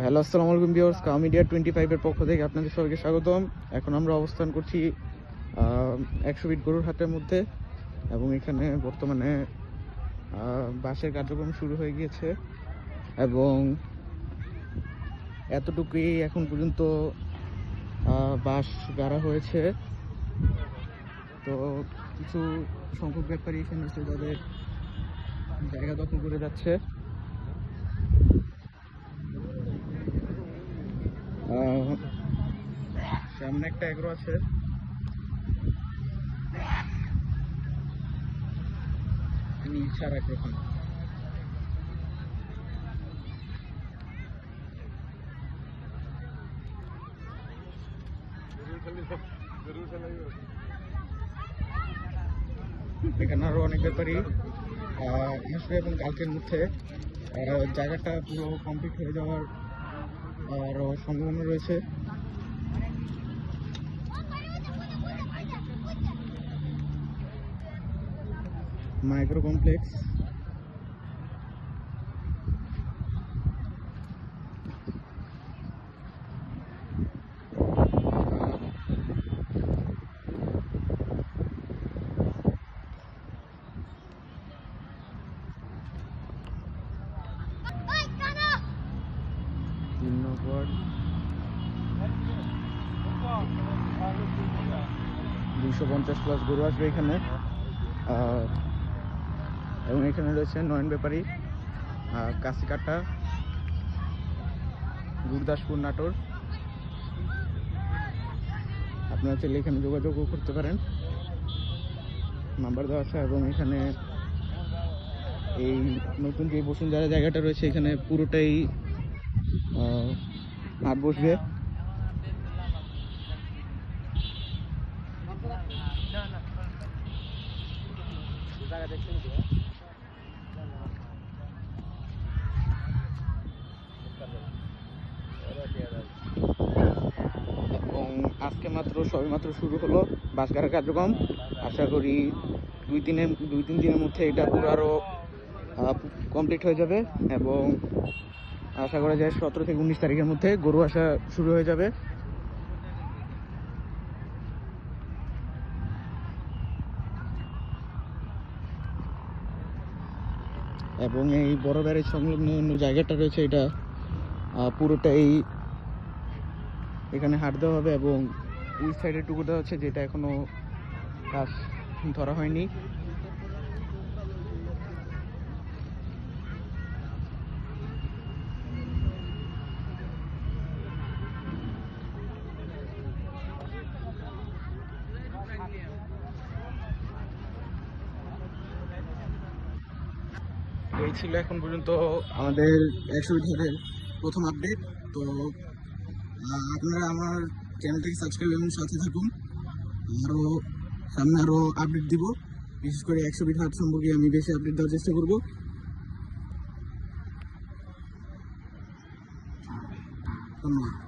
Hello, আসসালামু আলাইকুম viewers. কাও মিডিয়া 25 এর পক্ষ থেকে আপনাদের সবাইকে স্বাগতম। এখন আমরা অবস্থান করছি 100 ফিট গরুর হাটের মধ্যে এবং এখানে বর্তমানে বাঁশের কার্যক্রম শুরু হয়ে গিয়েছে এবং এতটুকুই এখন পর্যন্ত বাঁশ গাড়া হয়েছে। তো কিছু সংখ্যক ব্যাপারী এখানে এসে তাদের জায়গা দখল করে যাচ্ছে। সামনে একটা এগ্রো আছে, ইচ্ছার একরকম। এখানে আরো অনেক ব্যাপারী আসবে এবং কালকের মধ্যে জায়গাটা পুরো কমপ্লিট হয়ে যাওয়ার আরো সম্ভাবনা রয়েছে। মাইক্রো কমপ্লেক্স নম্বর 250 প্লাস গরু আসবে এখানে এবং এখানে রয়েছে নয়ন ব্যাপারী, কাশিকাটা, গুরদাসপুর, নাটোর। আপনারা চাইলে এখানে যোগাযোগও করতে পারেন, নাম্বার দেওয়া আছে। এবং এখানে এই নতুন যে বসুন্ধরা জায়গাটা রয়েছে এখানে পুরোটাই হাট বসবে। এবং আজকে সবেমাত্র শুরু হলো বাঁশ গাড়ার কার্যক্রম। আশা করি দুই তিন দিনের মধ্যে এটা পুরো আরো কমপ্লিট হয়ে যাবে এবং আশা করা যায় 17 থেকে 19 তারিখের মধ্যে গরু আসা শুরু হয়ে যাবে। এবং এই বড় ব্যারেজ সংলগ্ন জায়গাটা রয়েছে, এটা পুরোটাই এখানে হাট দেওয়া হবে এবং ওই সাইডের টুকুটা হচ্ছে যেটা এখনো কাজ ধরা হয়নি। এই ছিল এখন পর্যন্ত আমাদের 100 ফিটের প্রথম আপডেট। তো আপনারা আমার চ্যানেলটাকে সাবস্ক্রাইব এবং সাথে থাকুন। আরও সামনে আরও আপডেট দিব, বিশেষ করে 100 ফিট হাট সম্পর্কে আমি বেশি আপডেট দেওয়ার চেষ্টা করব। ধন্যবাদ।